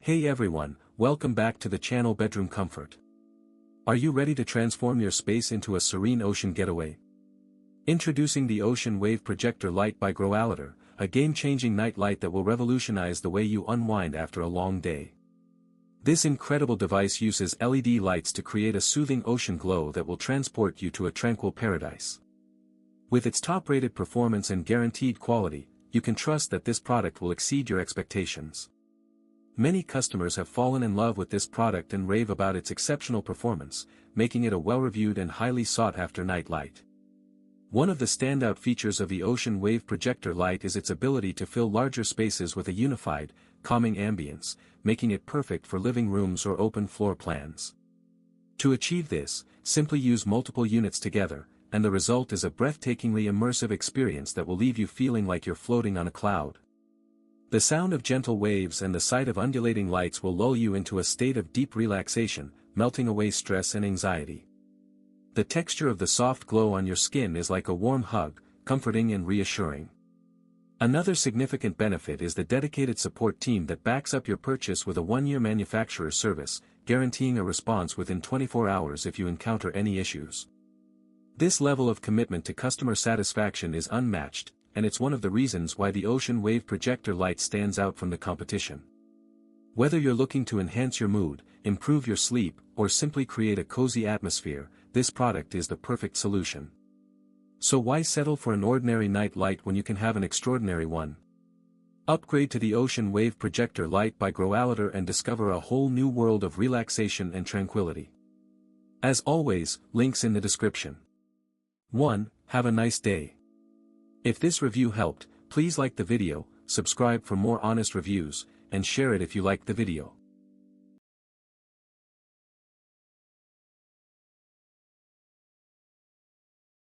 Hey everyone, welcome back to the channel Bedroom Comfort. Are you ready to transform your space into a serene ocean getaway? Introducing the Ocean Wave Projector Light by Projector, a game-changing night light that will revolutionize the way you unwind after a long day. This incredible device uses LED lights to create a soothing ocean glow that will transport you to a tranquil paradise. With its top-rated performance and guaranteed quality, you can trust that this product will exceed your expectations. Many customers have fallen in love with this product and rave about its exceptional performance, making it a well-reviewed and highly sought-after night light. One of the standout features of the Ocean Wave Projector Light is its ability to fill larger spaces with a unified, calming ambience, making it perfect for living rooms or open floor plans. To achieve this, simply use multiple units together, and the result is a breathtakingly immersive experience that will leave you feeling like you're floating on a cloud. The sound of gentle waves and the sight of undulating lights will lull you into a state of deep relaxation, melting away stress and anxiety. The texture of the soft glow on your skin is like a warm hug, comforting and reassuring. Another significant benefit is the dedicated support team that backs up your purchase with a 1-year manufacturer service, guaranteeing a response within 24 hours if you encounter any issues. This level of commitment to customer satisfaction is unmatched, and it's one of the reasons why the Ocean Wave Projector Light stands out from the competition. Whether you're looking to enhance your mood, improve your sleep, or simply create a cozy atmosphere, this product is the perfect solution. So why settle for an ordinary night light when you can have an extraordinary one? Upgrade to the Ocean Wave Projector Light by Projector and discover a whole new world of relaxation and tranquility. As always, links in the description. 1. Have a nice day. If this review helped, please like the video, subscribe for more honest reviews, and share it if you liked the video.